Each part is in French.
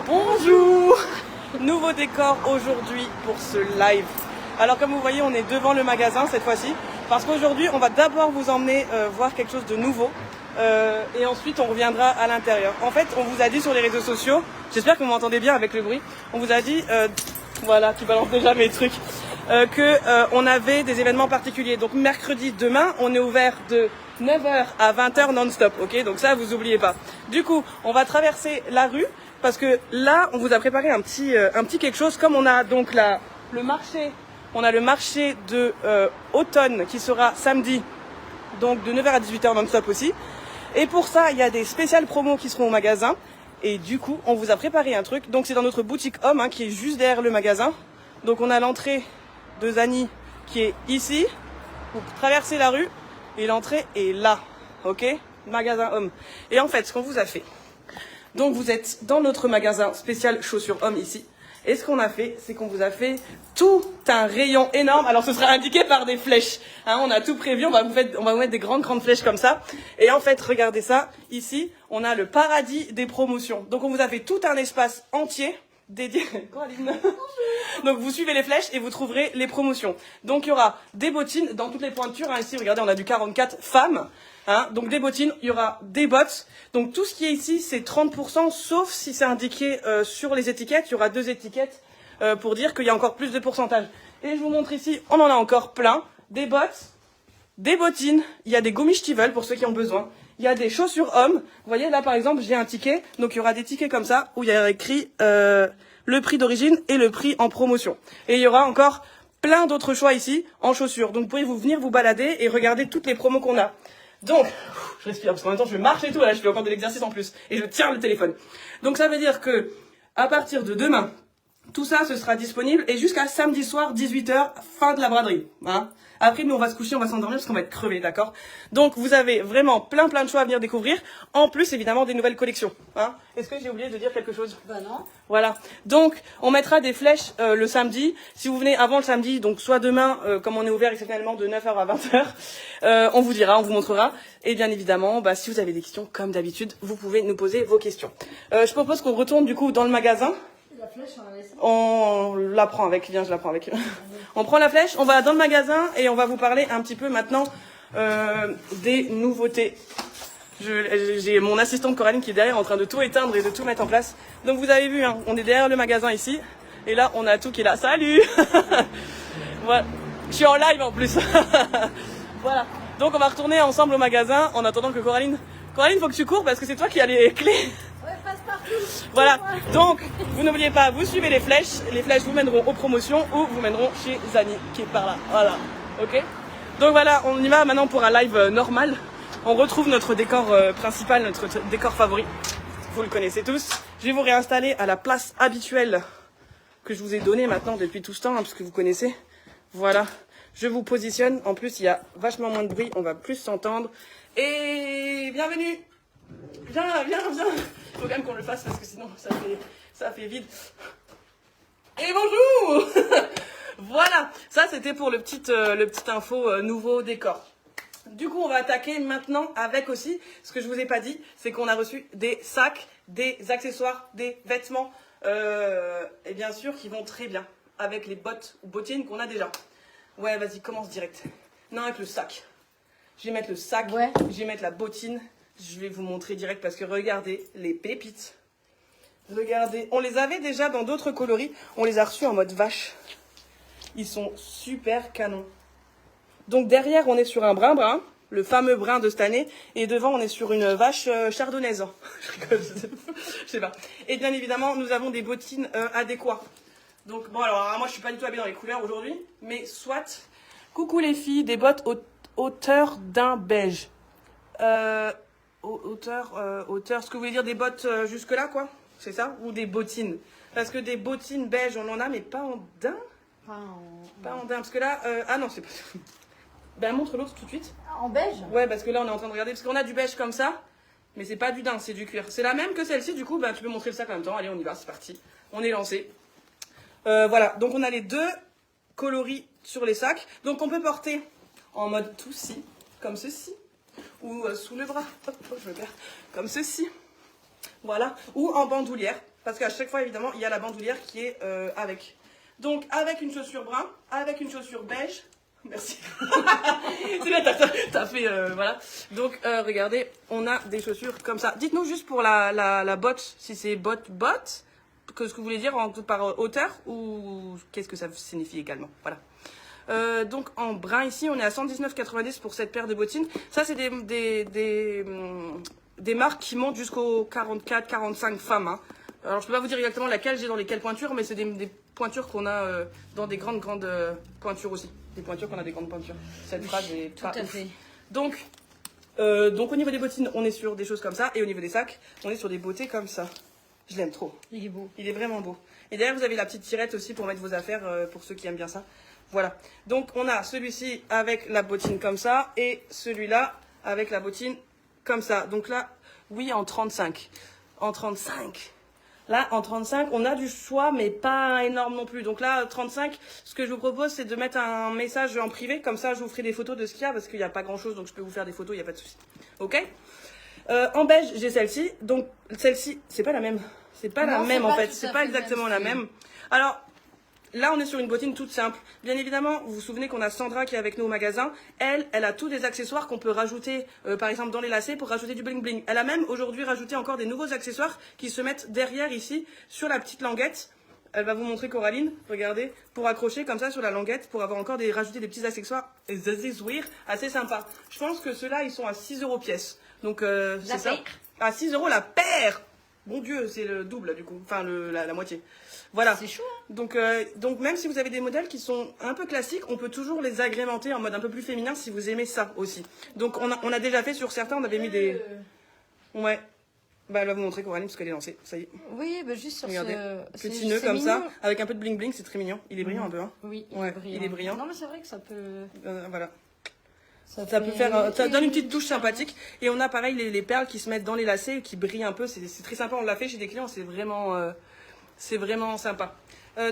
Bonjour. Nouveau décor aujourd'hui pour ce live. Alors comme vous voyez, on est devant le magasin cette fois-ci, parce qu'aujourd'hui on va d'abord vous emmener voir quelque chose de nouveau, et ensuite on reviendra à l'intérieur. En fait, on vous a dit sur les réseaux sociaux, j'espère que vous m'entendez bien avec le bruit, on vous a dit, voilà, tu balances déjà mes trucs, on avait des événements particuliers. Donc mercredi, demain, on est ouvert de 9h à 20h non-stop, ok? Donc ça, vous oubliez pas. Du coup, on va traverser la rue, parce que là, on vous a préparé un petit quelque chose, comme on a donc le marché. On a le marché de automne qui sera samedi, donc de 9h à 18h non-stop aussi. Et pour ça, il y a des spéciales promos qui seront au magasin. Et du coup, on vous a préparé un truc. Donc c'est dans notre boutique homme, hein, qui est juste derrière le magasin. Donc on a l'entrée de Zani qui est ici. Vous traversez la rue et l'entrée est là. Ok? Magasin homme. Et en fait, ce qu'on vous a fait. Donc vous êtes dans notre magasin spécial chaussures hommes ici. Et ce qu'on a fait, c'est qu'on vous a fait tout un rayon énorme. Alors ce sera indiqué par des flèches. Hein, on a tout prévu, on va vous mettre des grandes flèches comme ça. Et en fait, regardez ça. Ici, on a le paradis des promotions. Donc on vous a fait tout un espace entier dédié. Donc vous suivez les flèches et vous trouverez les promotions. Donc il y aura des bottines dans toutes les pointures. Hein, ici, regardez, on a du 44 femmes. Hein, donc des bottines, il y aura des bottes. Donc tout ce qui est ici, c'est 30%, sauf si c'est indiqué sur les étiquettes. Il y aura 2 étiquettes pour dire qu'il y a encore plus de pourcentage. Et je vous montre ici, on en a encore plein. Des bottes, des bottines, il y a des gummistiefel pour ceux qui ont besoin. Il y a des chaussures hommes. Vous voyez, là par exemple, j'ai un ticket. Donc il y aura des tickets comme ça, où il y a écrit le prix d'origine et le prix en promotion. Et il y aura encore plein d'autres choix ici en chaussures. Donc vous pouvez venir vous balader et regarder toutes les promos qu'on a. Donc, je respire parce qu'en même temps je marche et tout, là je fais encore de l'exercice en plus et je tiens le téléphone. Donc ça veut dire que à partir de demain, tout ça ce sera disponible et jusqu'à samedi soir 18h, fin de la braderie. Hein. Après nous on va se coucher, on va s'endormir parce qu'on va être crevés, d'accord? Donc vous avez vraiment plein de choix à venir découvrir. En plus évidemment des nouvelles collections. Hein. Est-ce que j'ai oublié de dire quelque chose? Bah non. Voilà. Donc on mettra des flèches le samedi. Si vous venez avant le samedi, donc soit demain, comme on est ouvert exceptionnellement de 9h à 20h, on vous dira, on vous montrera. Et bien évidemment, bah, si vous avez des questions, comme d'habitude, vous pouvez nous poser vos questions. Je propose qu'on retourne du coup dans le magasin. La flèche, on la laisse. On la prend avec, viens, je la prends avec. On prend la flèche, on va dans le magasin et on va vous parler un petit peu maintenant des nouveautés. J'ai mon assistante Coraline qui est derrière en train de tout éteindre et de tout mettre en place. Donc vous avez vu, hein, on est derrière le magasin ici. Et là, on a tout qui est là. Salut. Voilà. Je suis en live en plus. Voilà. Donc on va retourner ensemble au magasin en attendant que Coraline... Coraline, faut que tu cours parce que c'est toi qui as les clés. Ouais, passe partout. Voilà, donc vous n'oubliez pas, vous suivez les flèches vous mèneront aux promotions ou vous mèneront chez Zani qui est par là, voilà, ok? Donc voilà, on y va maintenant pour un live normal. On retrouve notre décor principal, notre décor favori, vous le connaissez tous. Je vais vous réinstaller à la place habituelle que je vous ai donnée maintenant depuis tout ce temps, hein, parce que vous connaissez. Voilà, je vous positionne, en plus il y a vachement moins de bruit, on va plus s'entendre. Et bienvenue! Viens. Il faut quand même qu'on le fasse parce que sinon ça fait vide. Et bonjour. Voilà, ça c'était pour le petit info nouveau décor. Du coup, on va attaquer maintenant avec aussi, ce que je vous ai pas dit, c'est qu'on a reçu des sacs, des accessoires, des vêtements, et bien sûr qui vont très bien avec les bottes ou bottines qu'on a déjà. Ouais, vas-y, commence direct. Non, avec le sac. Je vais mettre le sac, ouais. Je vais mettre la bottine. Je vais vous montrer direct parce que regardez les pépites. Regardez, on les avait déjà dans d'autres coloris. On les a reçus en mode vache. Ils sont super canons. Donc derrière, on est sur un brun, le fameux brun de cette année. Et devant, on est sur une vache chardonnaise. Je rigole, je sais pas. Et bien évidemment, nous avons des bottines adéquates. Donc bon, alors moi je suis pas du tout habillée dans les couleurs aujourd'hui. Mais soit. Coucou les filles, des bottes hauteur d'un beige. Hauteur, ce que vous voulez dire des bottes jusque là quoi? C'est ça? Ou des bottines? Parce que des bottines beige on en a mais pas en daim? Pas en daim, parce que là, ah non c'est pas... Ben montre l'autre tout de suite. En beige? Ouais parce que là on est en train de regarder, parce qu'on a du beige comme ça, mais c'est pas du daim, c'est du cuir. C'est la même que celle-ci, du coup ben, tu peux montrer le sac en même temps, allez on y va, c'est parti. On est lancé. Voilà, donc on a les deux coloris sur les sacs, donc on peut porter en mode tout ci, comme ceci. Ou sous le bras, hop, je me perds, comme ceci. Voilà, ou en bandoulière, parce qu'à chaque fois, évidemment, il y a la bandoulière qui est avec. Donc, avec une chaussure brun, avec une chaussure beige. Merci. C'est bien, t'as fait, voilà. Donc, regardez, on a des chaussures comme ça. Dites-nous juste pour la botte, si c'est botte, que ce que vous voulez dire par hauteur, ou qu'est-ce que ça signifie également. Voilà. Donc en brun ici on est à 119,90 pour cette paire de bottines. Ça c'est des marques qui montent jusqu'aux 44-45 femmes. Hein. Alors je peux pas vous dire exactement laquelle j'ai dans lesquelles pointures, mais c'est des pointures qu'on a dans des grandes pointures aussi. Des pointures qu'on a des grandes pointures. Cette phrase est Tout pas à ouf. fait. Donc au niveau des bottines on est sur des choses comme ça, et au niveau des sacs on est sur des beautés comme ça. Je l'aime trop. Il est beau. Il est vraiment beau. Et derrière vous avez la petite tirette aussi pour mettre vos affaires pour ceux qui aiment bien ça. Voilà, donc on a celui-ci avec la bottine comme ça et celui-là avec la bottine comme ça. Donc là, oui, en 35. En 35. Là, en 35, on a du choix, mais pas énorme non plus. Donc là, 35, ce que je vous propose, c'est de mettre un message en privé. Comme ça, je vous ferai des photos de ce qu'il y a, parce qu'il n'y a pas grand-chose, donc je peux vous faire des photos, il n'y a pas de souci. Ok. En beige, j'ai celle-ci. Donc celle-ci, c'est pas la même. C'est pas la même, en fait. C'est pas exactement la même. Alors... Là, on est sur une bottine toute simple. Bien évidemment, vous vous souvenez qu'on a Sandra qui est avec nous au magasin. Elle a tous des accessoires qu'on peut rajouter, par exemple, dans les lacets pour rajouter du bling bling. Elle a même aujourd'hui rajouté encore des nouveaux accessoires qui se mettent derrière ici, sur la petite languette. Elle va vous montrer, Coraline, regardez, pour accrocher comme ça sur la languette, pour avoir encore rajouter des petits accessoires assez sympas. Je pense que ceux-là, ils sont à 6 € pièce. Donc, c'est ça. À 6 € la paire. Bon Dieu, c'est le double du coup, enfin la moitié. Voilà. C'est chaud. Hein. Donc même si vous avez des modèles qui sont un peu classiques, on peut toujours les agrémenter en mode un peu plus féminin si vous aimez ça aussi. Donc on a déjà fait sur certains, on avait mis des... Ouais. Bah elle va vous montrer Coraline parce qu'elle est lancée, ça y est. Oui, bah juste sur Regardez, ce... petit nœud comme ça, avec un peu de bling bling, c'est très mignon. Il est brillant un peu, hein. Oui, il est brillant. Non mais c'est vrai que ça peut... Voilà. Ça peut faire, ça donne une petite touche sympathique. Et on a pareil les perles qui se mettent dans les lacets, qui brillent un peu. C'est très sympa. On l'a fait chez des clients. C'est vraiment sympa.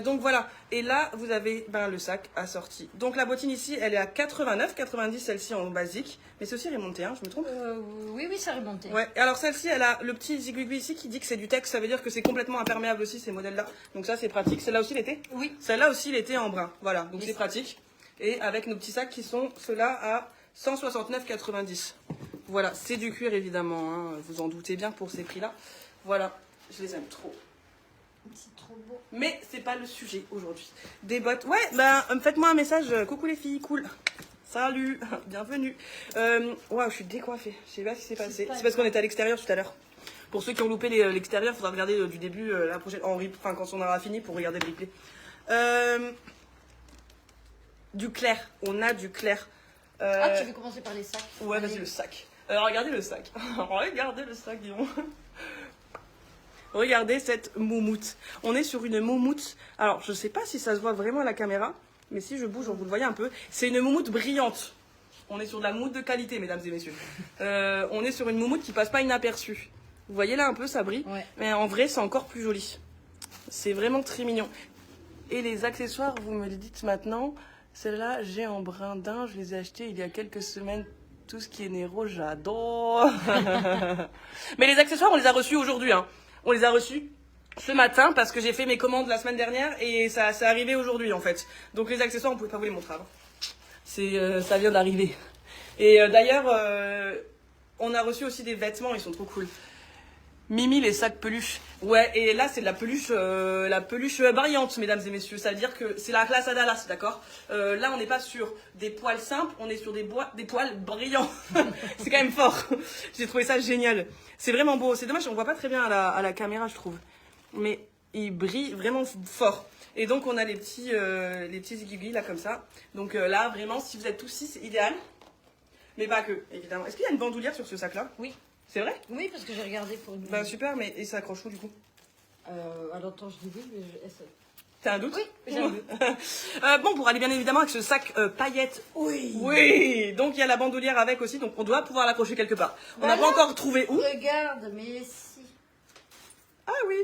Donc voilà. Et là, vous avez le sac assorti. Donc la bottine ici, elle est à 89,90 celle-ci en basique. Mais c'est aussi remonté, hein, je me trompe? Oui, c'est remonté. Ouais. Et alors celle-ci, elle a le petit zigouigui ici qui dit que c'est du texte. Ça veut dire que c'est complètement imperméable aussi ces modèles-là. Donc ça, c'est pratique. Celle-là aussi l'été? Oui. Celle-là aussi l'été en brun. Voilà. Donc c'est pratique. Et avec nos petits sacs qui sont ceux-là à 169,90. Voilà, c'est du cuir évidemment, hein, vous en doutez bien pour ces prix-là. Voilà, je les aime trop. C'est trop beau. Mais c'est pas le sujet aujourd'hui. Des bottes, ouais, faites-moi un message, coucou les filles, cool. Salut, bienvenue. Waouh, je suis décoiffée, je sais pas ce qui s'est passé. C'est parce qu'on était à l'extérieur tout à l'heure. Pour ceux qui ont loupé l'extérieur, il faudra regarder du début la prochaine, quand on aura fini pour regarder le replay. Du clair, on a du clair. Tu veux commencer par les sacs? Ouais, vas-y, le sac. Regardez le sac. Regardez le sac, disons. Regardez cette moumoute. On est sur une moumoute. Alors, je sais pas si ça se voit vraiment à la caméra, mais si je bouge, vous le voyez un peu. C'est une moumoute brillante. On est sur de la moumoute de qualité, mesdames et messieurs. On est sur une moumoute qui passe pas inaperçue. Vous voyez là un peu, ça brille. Ouais. Mais en vrai, c'est encore plus joli. C'est vraiment très mignon. Et les accessoires, vous me le dites maintenant. Celle-là, j'ai en brun daim, je les ai achetés il y a quelques semaines. Tout ce qui est Nero, j'adore. Mais les accessoires, on les a reçus aujourd'hui. Hein. On les a reçus ce matin parce que j'ai fait mes commandes la semaine dernière et ça c'est arrivé aujourd'hui en fait. Donc les accessoires, on ne pouvait pas vous les montrer avant. Ça vient d'arriver. Et d'ailleurs, on a reçu aussi des vêtements, ils sont trop cool. Mimi, les sacs peluches. Ouais, et là, c'est de la peluche brillante, mesdames et messieurs. Ça veut dire que c'est la classe à Dallas, d'accord? Là, on n'est pas sur des poils simples, on est sur des poils brillants. C'est quand même fort. J'ai trouvé ça génial. C'est vraiment beau. C'est dommage, on voit pas très bien à la caméra, je trouve. Mais il brille vraiment fort. Et donc, on a les petits aiguilles, là, comme ça. Donc là, vraiment, si vous êtes tous 6, c'est idéal. Mais pas que, évidemment. Est-ce qu'il y a une bandoulière sur ce sac-là? Oui. C'est vrai? Oui, parce que j'ai regardé pour une... Bah super, mais et ça accroche où du coup? Alors attends, je dis oui, mais T'as un doute? Oui, j'ai un doute. Bon, pour aller bien évidemment avec ce sac paillettes. Oui. Oui. Donc il y a la bandoulière avec aussi, donc on doit pouvoir l'accrocher quelque part. On n'a pas encore trouvé où. Regarde, mais si. Ah oui.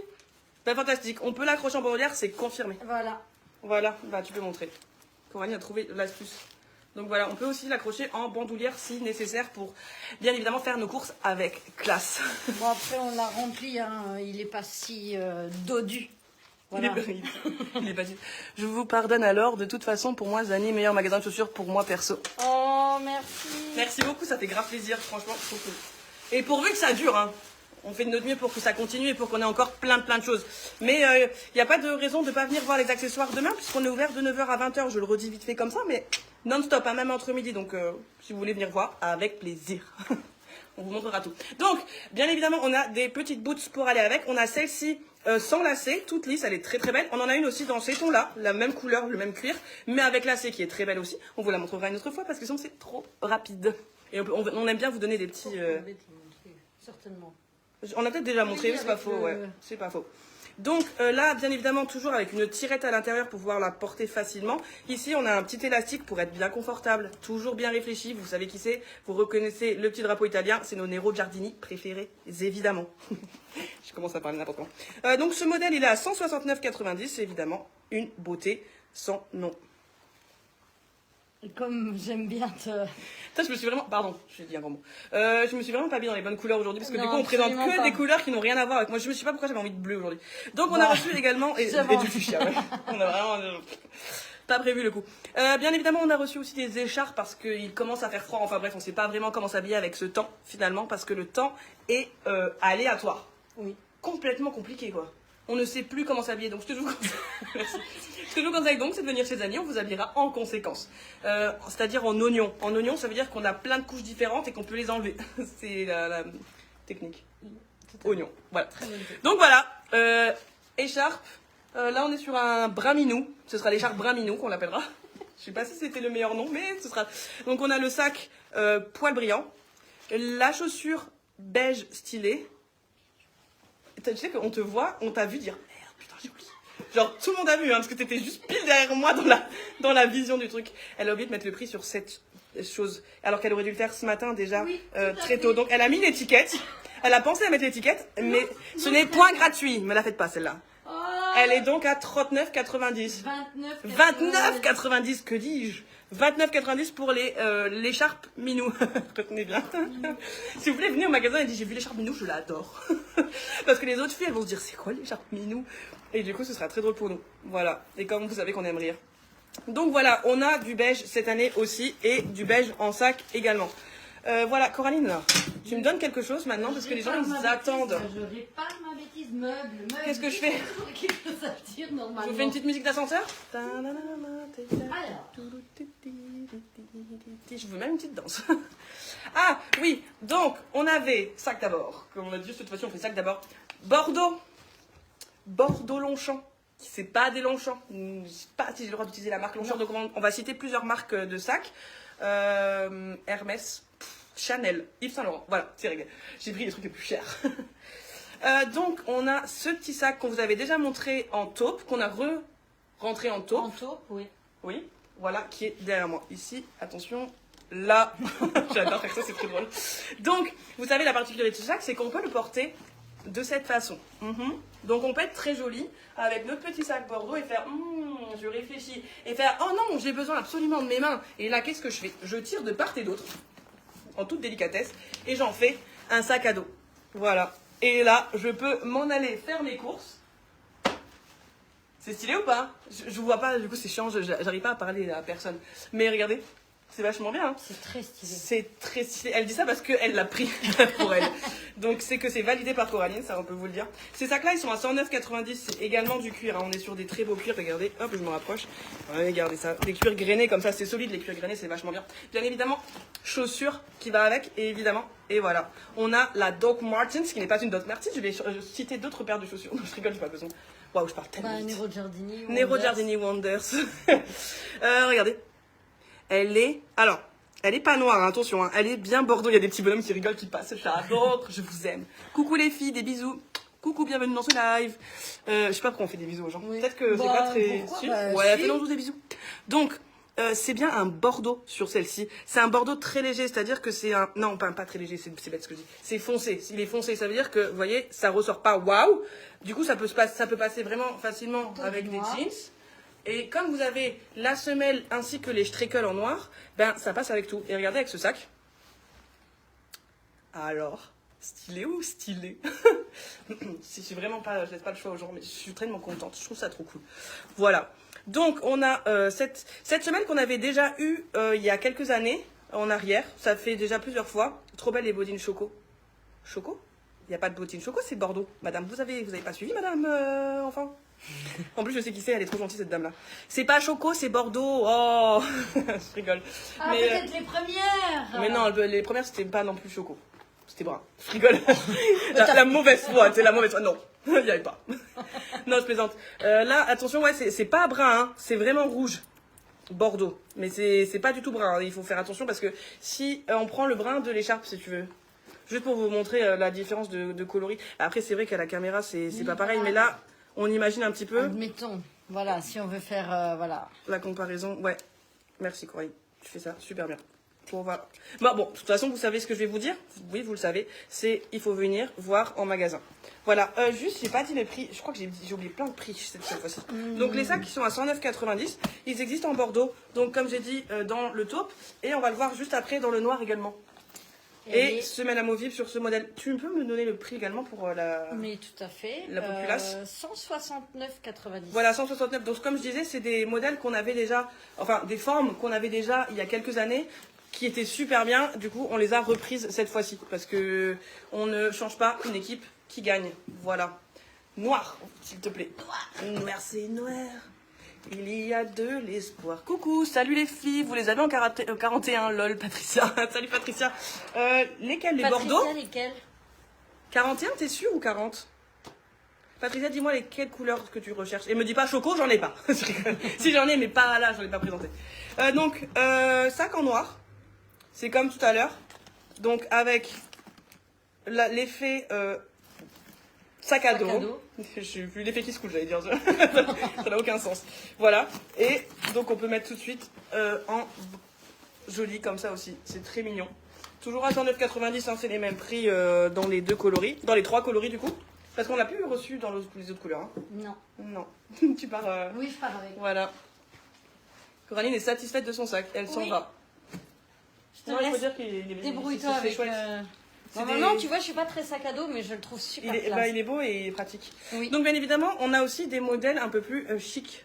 Bah fantastique. On peut l'accrocher en bandoulière, c'est confirmé. Voilà. Voilà. Bah tu peux montrer. Coralie a trouvé l'astuce. Donc voilà, on peut aussi l'accrocher en bandoulière si nécessaire pour bien évidemment faire nos courses avec classe. Bon, après, on l'a rempli, hein. Il n'est pas si dodu. Voilà. Il est pas dit. Je vous pardonne alors. De toute façon, pour moi, Zani, meilleur magasin de chaussures pour moi perso. Oh, merci. Merci beaucoup, ça fait grave plaisir, franchement. Je trouve que... Et pourvu que ça dure, hein. On fait de notre mieux pour que ça continue et pour qu'on ait encore plein de choses. Mais il n'y a pas de raison de ne pas venir voir les accessoires demain, puisqu'on est ouvert de 9h à 20h. Je le redis vite fait comme ça, mais non-stop, hein, même entre midi. Donc, si vous voulez venir voir, avec plaisir. On vous montrera tout. Donc, bien évidemment, on a des petites boots pour aller avec. On a celle-ci sans lacets, toute lisse, elle est très très belle. On en a une aussi dans ces tons-là, la même couleur, le même cuir, mais avec lacets qui est très belle aussi. On vous la montrera une autre fois parce que sinon c'est trop rapide. Et on aime bien vous donner des petits... Certainement. On a peut-être déjà montré, Oui, c'est pas avec faux, le- ouais, c'est pas faux. Donc là, bien évidemment, toujours avec une tirette à l'intérieur pour pouvoir la porter facilement. Ici, on a un petit élastique pour être bien confortable, toujours bien réfléchi. Vous savez qui c'est, vous reconnaissez le petit drapeau italien, c'est nos Nero Giardini préférés, évidemment. Je commence à parler n'importe quoi. Donc ce modèle, il est à 169,90, c'est évidemment une beauté sans nom. Et comme j'aime bien te... Ça, je me suis vraiment... Pardon, je dit un grand mot. Je me suis vraiment pas mis dans les bonnes couleurs aujourd'hui, parce que Non, du coup, on présente absolument que pas. des couleurs qui n'ont rien à voir avec moi. Je me suis pas pourquoi j'avais envie de bleu aujourd'hui. Donc, on a Bah, reçu également... Et c'est bon. du fuchsia, ouais. On a vraiment... pas prévu le coup. Bien évidemment, on a reçu aussi des écharpes, parce qu'il commence à faire froid. Enfin bref, on sait pas vraiment comment s'habiller avec ce temps, finalement, parce que le temps est aléatoire. Oui. Complètement compliqué, quoi. On ne sait plus comment s'habiller, donc je te joue Merci. Ce que je vous conseille donc, c'est de venir chez Zani, on vous habillera en conséquence. C'est-à-dire en oignon. En oignon, ça veut dire qu'on a plein de couches différentes et qu'on peut les enlever. C'est la technique. Oignon, voilà. Très bonne idée. Donc voilà, écharpe. Là, on est sur un braminou. Ce sera l'écharpe braminou qu'on l'appellera. Je sais pas si c'était le meilleur nom, mais ce sera... Donc on a le sac poil brillant. La chaussure beige stylée. Tu sais qu'on te voit, on t'a vu dire merde, putain, j'ai oublié. Genre, tout le monde a vu, hein, parce que t'étais juste pile derrière moi dans la vision du truc. Elle a oublié de mettre le prix sur cette chose, alors qu'elle aurait dû le faire ce matin déjà, Oui, très tôt. Donc, elle a mis l'étiquette, elle a pensé à mettre l'étiquette, mais ce n'est point gratuit. Me la faites pas, celle-là. Oh, Elle est donc à 39,90. 29,90, que dis-je 29,90 pour l'écharpe Minou. Retenez bien. Si vous voulez venir au magasin et dire j'ai vu l'écharpe Minou, je l'adore. Parce que les autres filles, elles vont se dire c'est quoi l'écharpe Minou? Et du coup, ce sera très drôle pour nous. Voilà. Et comme vous savez qu'on aime rire. Donc voilà, on a du beige cette année aussi et du beige en sac également. Voilà, Coraline, là, tu me donnes quelque chose maintenant parce que les gens ils attendent. Je répare ma bêtise, meuble. Qu'est-ce que je fais? Je Je vous fais une petite musique d'ascenseur? Alors. Je veux même une petite danse. Ah oui, donc on avait sac d'abord. Comme on a dit, de toute façon on fait sac d'abord. Bordeaux. Bordeaux Longchamp. C'est pas des Longchamp. Je sais pas si j'ai le droit d'utiliser la marque Longchamp. Donc on va citer plusieurs marques de sacs. Hermès, Chanel, Yves Saint Laurent. Voilà, c'est réglé. J'ai pris les trucs les plus chers. Donc on a ce petit sac qu'on vous avait déjà montré en taupe, qu'on a rentré en taupe. En taupe, oui. Oui, voilà, qui est derrière moi. Ici, attention, là. J'adore faire ça, c'est très drôle. Donc, vous savez, la particularité de ce sac, c'est qu'on peut le porter de cette façon. Donc, on peut être très joli avec notre petit sac Bordeaux et faire je réfléchis. Et faire oh non, j'ai besoin absolument de mes mains. Et là, qu'est-ce que je fais? Je tire de part et d'autre, en toute délicatesse, et j'en fais un sac à dos. Voilà. Et là, je peux m'en aller faire mes courses. C'est stylé ou pas? Je vous vois pas, du coup c'est chiant, j'arrive pas à parler à personne. Mais regardez, c'est vachement bien. Hein. C'est très stylé. C'est très stylé. Elle dit ça parce qu'elle l'a pris pour elle. Donc c'est que c'est validé par Coraline, ça on peut vous le dire. Ces sacs-là, ils sont à 109,90. C'est également du cuir. Hein. On est sur des très beaux cuirs. Regardez, hop, je me rapproche. Regardez ça. Des cuirs grainés comme ça, c'est solide. Les cuirs grainés, c'est vachement bien. Bien évidemment, chaussures qui va avec. Et évidemment, et voilà. On a la Doc Martens, qui n'est pas une Doc Martens. Je vais citer d'autres paires de chaussures. Non, je rigole, j'ai pas besoin. Waouh, je parle tellement vite. Nero Giardini. Nero Giardini Wonders. Regardez. Elle est... Alors, elle est pas noire, hein, attention. Hein. Elle est bien Bordeaux. Il y a des petits bonhommes qui rigolent, qui passent. J'adore, je vous aime. Coucou les filles, des bisous. Coucou, bienvenue dans ce live. Je sais pas pourquoi on fait des bisous aux gens. Oui. Peut-être que c'est Bah, pas très... pourquoi Si. Bah, Ouais, si. fais-nous tous des bisous. Donc... c'est bien un bordeaux sur celle-ci. C'est un bordeaux très léger, c'est-à-dire que c'est un... Non, pas très léger, c'est bête ce que je dis. C'est foncé. Il est foncé, ça veut dire que, vous voyez, ça ressort pas waouh. Du coup, ça peut passer vraiment facilement Pour avec du des noir. jeans. Et comme vous avez la semelle ainsi que les streckels en noir, ben ça passe avec tout. Et regardez avec ce sac. Alors, stylé ou stylé? Si c'est vraiment pas, je laisse pas le choix aux gens, mais je suis tellement contente. Je trouve ça trop cool. Voilà. Donc on a cette semelle qu'on avait déjà eue il y a quelques années en arrière. Ça fait déjà plusieurs fois. Trop belle les bottines choco. Choco? Il n'y a pas de bottines choco, c'est Bordeaux. Madame, vous avez pas suivi, madame, enfin? En plus, je sais qui c'est, elle est trop gentille, cette dame-là. C'est pas choco, c'est Bordeaux. Oh, je rigole. Ah, mais, peut-être les premières. mais non, les premières, c'était pas non plus choco. C'était brun. Je rigole. la mauvaise foi, c'est la mauvaise foi. Non, il n'y avait pas. Non, je plaisante. Là, attention, ouais, c'est pas brun, hein, c'est vraiment rouge. Bordeaux. Mais c'est pas du tout brun, hein. Il faut faire attention parce que si on prend le brun de l'écharpe, si tu veux. Juste pour vous montrer la différence de coloris. Après, c'est vrai qu'à la caméra, c'est pas pareil. Mais là, on imagine un petit peu. Admettons. Voilà, si on veut faire, voilà. La comparaison. Ouais. Merci, Coralie. Tu fais ça super bien. Bon, de toute façon, vous savez ce que je vais vous dire. Oui, vous le savez. C'est, il faut venir voir en magasin. Voilà. Juste, j'ai pas dit les prix. Je crois que j'ai oublié plein de prix cette fois-ci. Donc, les sacs qui sont à 109,90. Ils existent en Bordeaux. Donc, comme j'ai dit, dans le taupe. Et on va le voir juste après dans le noir également. Et semelle amovible sur ce modèle. Tu peux me donner le prix également pour la... Mais tout à fait. La populace. 169,90. Voilà, 169. Donc, comme je disais, c'est des modèles qu'on avait déjà... Enfin, des formes qu'on avait déjà il y a quelques années qui étaient super bien. Du coup, on les a reprises cette fois-ci. Parce que on ne change pas une équipe qui gagne. Voilà. Noir, s'il te plaît. Noir. Merci, noir. Il y a de l'espoir. Coucou, salut les filles, vous les avez en 41, lol, Patricia. Salut Patricia. Lesquels, les Patricia, Bordeaux? lesquels? 41, t'es sûr ou 40? Patricia, dis-moi lesquelles couleurs que tu recherches. Et me dis pas choco, j'en ai pas. Si j'en ai, mais pas là, j'en ai pas présenté. Donc, sac en noir. C'est comme tout à l'heure. Donc, avec l'effet... sac à dos. J'ai vu l'effet qui se coule, j'allais dire. Ça n'a aucun sens. Voilà. Et donc, on peut mettre tout de suite en joli comme ça aussi. C'est très mignon. Toujours à 109,90, hein, c'est les mêmes prix dans les deux coloris. Dans les trois coloris, du coup. Parce qu'on l'a plus reçu dans les autres couleurs. Hein. Non. Non. Tu pars... Oui, je pars avec. Voilà. Coraline est satisfaite de son sac. Elle s'en va. Je te laisse. Dire qu'il est Débrouille-toi avec... chouette. Non, tu vois, je suis pas très sac à dos, mais je le trouve super classe. Il est beau et il est pratique. Oui. Donc, bien évidemment, on a aussi des modèles un peu plus chic.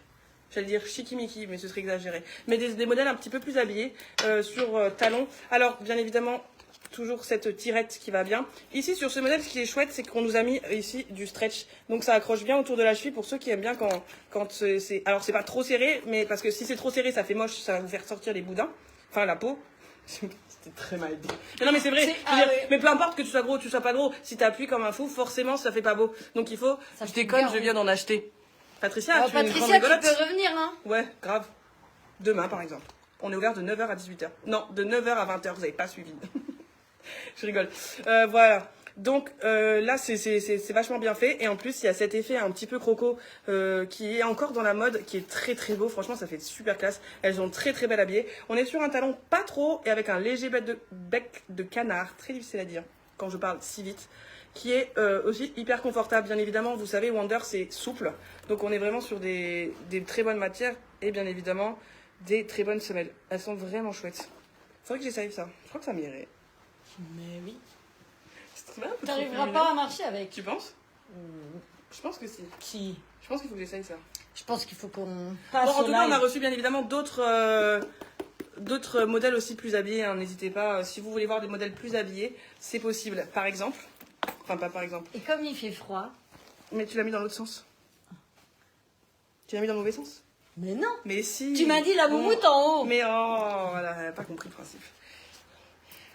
J'allais dire chikimiki, mais ce serait exagéré. Mais des modèles un petit peu plus habillés sur talons. Alors, bien évidemment, toujours cette tirette qui va bien. Ici, sur ce modèle, ce qui est chouette, c'est qu'on nous a mis ici du stretch. Donc, ça accroche bien autour de la cheville pour ceux qui aiment bien quand c'est... Alors, c'est pas trop serré, mais parce que si c'est trop serré, ça fait moche, ça va vous faire sortir les boudins. Enfin, la peau. C'était très mal dit. Non, mais c'est vrai. Mais peu importe que tu sois gros ou que tu sois pas gros, si t'appuies comme un fou, forcément, ça fait pas beau. Donc, il faut... Je déconne, je viens d'en acheter. Patricia, tu es une grande rigolote. Tu peux revenir, hein? Ouais, grave. Demain, par exemple. On est ouvert de 9h à 18h. Non, de 9h à 20h, vous n'avez pas suivi. Je rigole. Voilà. Donc là, c'est vachement bien fait. Et en plus, il y a cet effet un petit peu croco qui est encore dans la mode, qui est très très beau. Franchement, ça fait super classe. Elles sont très très belles habillées. On est sur un talon pas trop et avec un léger bec de canard. Très difficile à dire quand je parle si vite. Qui est aussi hyper confortable. Bien évidemment, vous savez, Wander, c'est souple. Donc on est vraiment sur des très bonnes matières. Et bien évidemment, des très bonnes semelles. Elles sont vraiment chouettes. Faudrait que j'essaye ça. Je crois que ça m'irait. Mais oui. Tu n'arriveras pas à marcher avec. Tu penses? Je pense que si. Si. Je pense qu'il faut que j'essaye ça. Je pense qu'il faut qu'on passe. Bon, en tout cas, on a reçu bien évidemment d'autres modèles aussi plus habillés. Hein. N'hésitez pas, si vous voulez voir des modèles plus habillés, c'est possible. Par exemple. Enfin, pas par exemple. Et comme il fait froid. Mais tu l'as mis dans l'autre sens. Tu l'as mis dans le mauvais sens? Mais non. Mais si. Tu m'as dit la moumoute en haut. Mais oh, voilà, elle n'a pas compris le principe.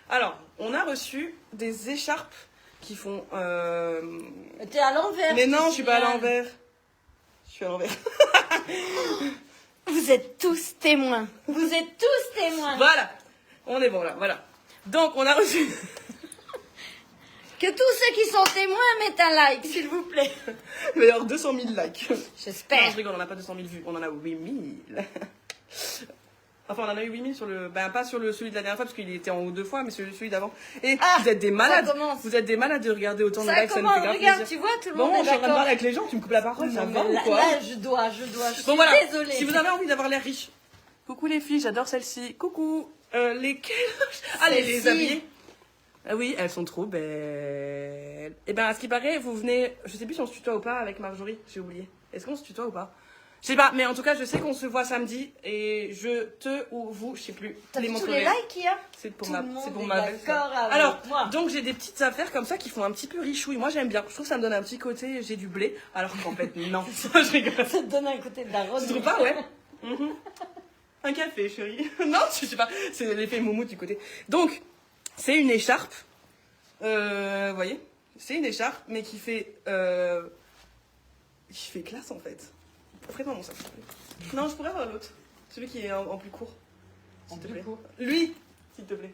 Alors, on a reçu des écharpes qui font... T'es à l'envers. Mais non, je suis pas à l'envers. Je suis à l'envers. Vous êtes tous témoins. Vous êtes tous témoins. Voilà. On est bon là, voilà. Donc, on a reçu... Que tous ceux qui sont témoins mettent un like, s'il vous plaît. Il va y avoir 200 000 likes. J'espère. Non, je rigole, on n'a pas 200 000 vues. On en a 8 000. Enfin, on en a eu 8000 sur le... Ben, pas sur celui de la dernière fois, parce qu'il était en haut 2 fois, mais celui d'avant. Et vous êtes des malades. Vous êtes des malades de regarder autant de lives, ça me fait grave regarde, plaisir. tu vois, tout le Bon, monde je est suis en train de d'accord. parler avec les gens, tu me coupes la parole, ça va ou quoi? Là, je dois. Je Bon, suis voilà. désolée. Si vous avez envie d'avoir l'air riche. Coucou les filles, j'adore celle-ci. Coucou. Lesquelles? Allez, les habiller. Ah oui, elles sont trop belles. Et ben, à ce qui paraît, vous venez... Je sais plus si on se tutoie ou pas avec Marjorie, j'ai oublié. Est-ce qu'on se tutoie ou pas? Je sais pas, mais en tout cas, je sais qu'on se voit samedi et je te ou vous, je sais plus. T'as vu tous les likes qu'il y a? C'est pour Tout ma, le monde c'est pour est ma belle. d'accord avec Alors, moi. donc j'ai des petites affaires comme ça qui font un petit peu richouille. Moi, j'aime bien. Je trouve que ça me donne un petit côté, j'ai du blé. Alors qu'en fait, non. Je rigole. Ça te donne un côté de la rose. Tu trouves pas, ouais? Un café, chérie. Non, je sais pas. C'est l'effet moumoute du côté. Donc, c'est une écharpe. Vous voyez? C'est une écharpe, mais qui fait classe en fait. Prête-moi mon sac. Non, je pourrais avoir l'autre. Celui qui est en plus court. S'il te plaît. Lui, s'il te plaît.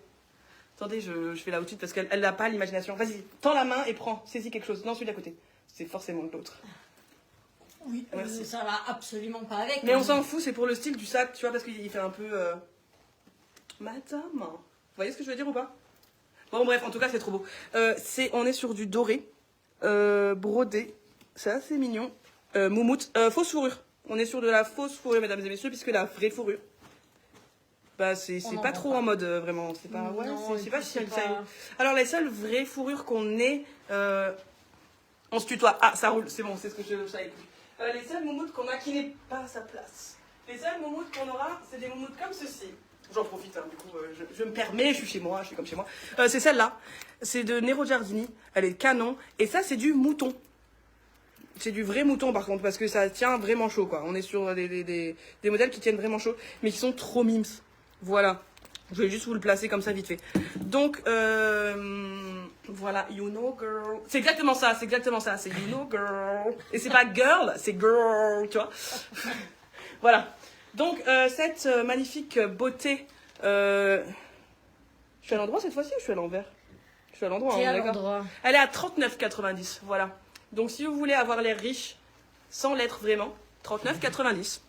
Attendez, je fais là au-dessus parce qu'elle n'a pas l'imagination. Vas-y, tends la main et prends. Saisis quelque chose. Non, celui d'à côté. C'est forcément l'autre. Oui, merci. Ça va absolument pas avec. Mais on s'en fout, c'est pour le style du sac, tu vois, parce qu'il fait un peu... Madame, vous voyez ce que je veux dire ou pas? Bon, bref, en tout cas, c'est trop beau. On est sur du doré, brodé, c'est assez mignon. Moumoute, fausse fourrure. On est sur de la fausse fourrure, mesdames et messieurs, puisque la vraie fourrure, bah, c'est pas trop en mode, vraiment. C'est pas... Ouais, c'est pas si... Alors, les seules vraies fourrures qu'on ait... on se tutoie. Ah, ça roule, c'est bon, c'est ce que je savais plus. Les seules moumoutes qu'on a qui n'est pas à sa place. Les seules moumoutes qu'on aura, c'est des moumoutes comme ceci. J'en profite, hein, du coup, je me permets, je suis chez moi, je suis comme chez moi. C'est celle-là, c'est de Nero Giardini, elle est canon, et ça c'est du mouton. C'est du vrai mouton par contre, parce que ça tient vraiment chaud, quoi. On est sur des modèles qui tiennent vraiment chaud, mais qui sont trop mimes. Voilà, je vais juste vous le placer comme ça vite fait. Donc, voilà, you know girl. C'est exactement ça, c'est you know girl. Et c'est pas girl, c'est girl, tu vois. Voilà. Donc, cette magnifique beauté... Je suis à l'endroit cette fois-ci ou je suis à l'envers? Je suis à l'endroit, hein, d'accord. Elle est à 39,90, voilà. Donc, si vous voulez avoir l'air riche, sans l'être vraiment, 39,90.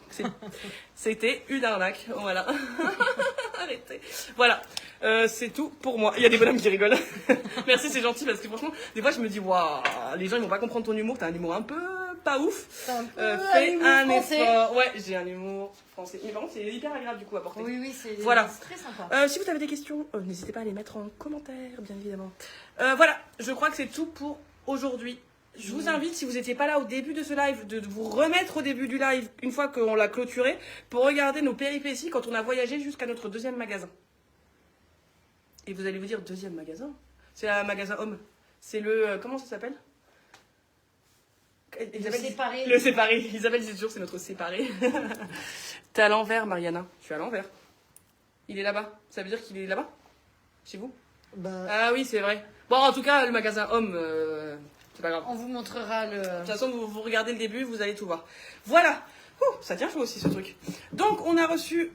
C'était une arnaque, voilà. Arrêtez. Voilà, c'est tout pour moi. Il y a des bonhommes qui rigolent. Merci, c'est gentil, parce que franchement, des fois, je me dis, waouh, les gens, ils vont pas comprendre ton humour. T'as un humour un peu pas ouf. Fais un effort. Ouais, j'ai un humour français. Mais par contre, c'est hyper agréable, du coup, à porter. Oui, c'est voilà. très sympa. Si vous avez des questions, n'hésitez pas à les mettre en commentaire, bien évidemment. Voilà, je crois que c'est tout pour aujourd'hui. Je vous invite, si vous n'étiez pas là au début de ce live, de vous remettre au début du live, une fois qu'on l'a clôturé, pour regarder nos péripéties quand on a voyagé jusqu'à notre deuxième magasin. Et vous allez vous dire, deuxième magasin? C'est un magasin homme. C'est le... comment ça s'appelle? Séparé. Le séparé. Isabelle dit toujours, c'est notre séparé. T'es à l'envers, Mariana. Je suis à l'envers. Il est là-bas. Ça veut dire qu'il est là-bas? Chez vous? Ah oui, c'est vrai. Bon, en tout cas, le magasin homme... c'est pas grave. On vous montrera le... De toute façon, vous regardez le début, vous allez tout voir. Voilà. Ça tient chaud aussi, ce truc. Donc, on a reçu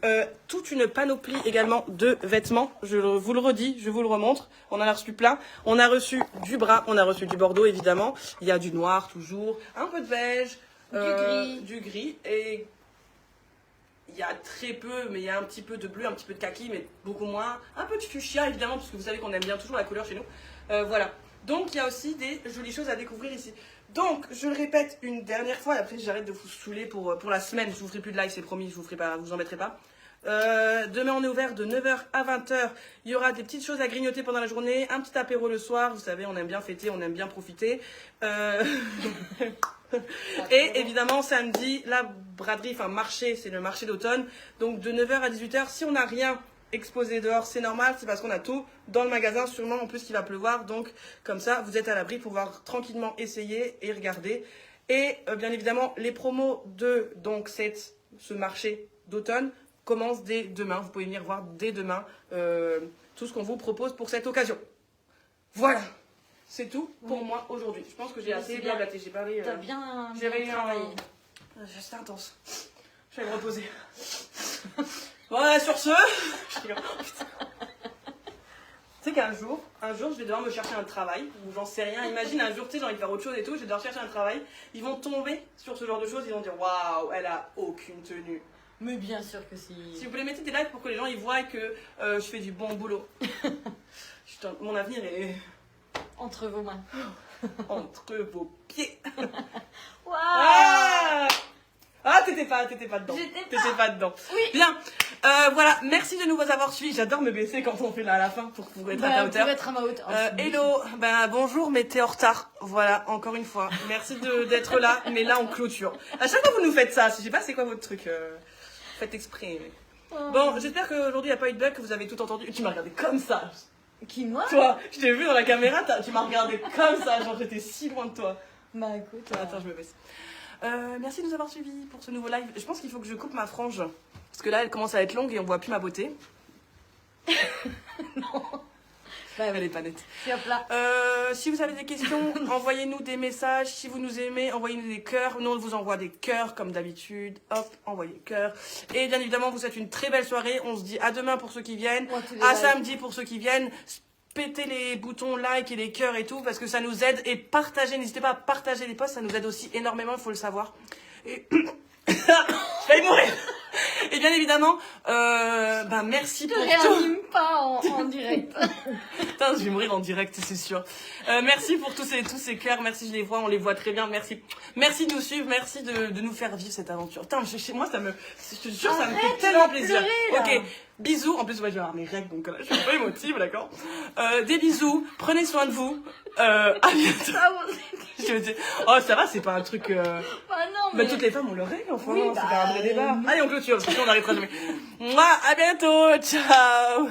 toute une panoplie également de vêtements. Je vous le redis, je vous le remontre. On en a reçu plein. On a reçu du brun, on a reçu du bordeaux, évidemment. Il y a du noir, toujours. Un peu de beige. Du gris. Et il y a très peu, mais il y a un petit peu de bleu, un petit peu de kaki, mais beaucoup moins. Un peu de fuchsia, évidemment, parce que vous savez qu'on aime bien toujours la couleur chez nous. Voilà. Donc, il y a aussi des jolies choses à découvrir ici. Donc, je le répète une dernière fois, et après j'arrête de vous saouler pour la semaine. Je vous ferai plus de live, c'est promis, je vous embêterai pas. Demain, on est ouvert de 9h à 20h. Il y aura des petites choses à grignoter pendant la journée, un petit apéro le soir. Vous savez, on aime bien fêter, on aime bien profiter. Et évidemment, samedi, la braderie, enfin marché, c'est le marché d'automne. Donc, de 9h à 18h, si on n'a rien exposé dehors, c'est normal, c'est parce qu'on a tout dans le magasin, sûrement en plus qu'il va pleuvoir, donc comme ça vous êtes à l'abri pour pouvoir tranquillement essayer et regarder. Et bien évidemment les promos de donc ce marché d'automne commencent dès demain, vous pouvez venir voir dès demain tout ce qu'on vous propose pour cette occasion. Voilà, c'est tout pour moi aujourd'hui. Je pense que j'ai assez blablaté, j'ai parlé... T'as bien travaillé. C'était intense, je vais me reposer. Voilà, sur ce, tu sais qu'un jour, je vais devoir me chercher un travail, ou j'en sais rien, imagine un jour, tu sais, j'ai envie de faire autre chose et tout, je vais devoir chercher un travail, ils vont tomber sur ce genre de choses, ils vont dire, waouh, elle a aucune tenue. Mais bien sûr que si. Si vous voulez mettre des likes pour que les gens ils voient que je fais du bon boulot. Mon avenir est Entre vos mains. entre vos pieds. Waouh. Ah, t'étais pas dedans. T'étais pas dedans. Oui. Bien. Voilà, merci de nous avoir suivis. J'adore me baisser quand on fait là à la fin pour être à ta hauteur. Pour être à ma hauteur. Hello, bonjour, mais t'es en retard. Voilà, encore une fois. Merci d'être là, mais là on clôture. À chaque fois vous nous faites ça. Je sais pas c'est quoi votre truc. Faites exprès. Bon, j'espère qu'aujourd'hui il n'y a pas eu de bug, que vous avez tout entendu. Tu m'as regardé comme ça. Qui, moi? Toi, je t'ai vu dans la caméra, tu m'as regardé comme ça, genre j'étais si loin de toi. Bah écoute. Attends, je me baisse. Merci de nous avoir suivis pour ce nouveau live. Je pense qu'il faut que je coupe ma frange. Parce que là, elle commence à être longue et on voit plus ma beauté. Non. Bah, elle est pas nette. Et hop là. Si vous avez des questions, envoyez-nous des messages. Si vous nous aimez, envoyez-nous des cœurs. Nous, on vous envoie des cœurs comme d'habitude. Hop, envoyez cœur. Et bien évidemment, vous souhaite une très belle soirée. On se dit à demain pour ceux qui viennent. À samedi pour ceux qui viennent. Pétez les boutons like et les cœurs et tout parce que ça nous aide. Et partagez, n'hésitez pas à partager les posts. Ça nous aide aussi énormément, il faut le savoir. Et... je vais mourir. Et bien évidemment, merci pour tout. Je réanime pas en direct. Putain, je vais mourir en direct, c'est sûr. Merci pour tous ces cœurs, merci, je les vois, on les voit très bien, merci. Merci de nous suivre, merci de nous faire vivre cette aventure. Putain, chez moi, je te jure, ça me fait tellement plaisir. Pleurer, ok, bisous. En plus, ouais, je vais avoir mes règles, donc là, je suis un peu émotive, d'accord. Des bisous, prenez soin de vous. À bientôt. Je me dis, oh, ça va, c'est pas un truc. Bah non, mais. Toutes les femmes ont leurs règles, enfin, Oui, c'est pas un vrai débat. non. Allez, on clôture, parce qu'on n'arrêtera jamais. Moi, à bientôt, ciao.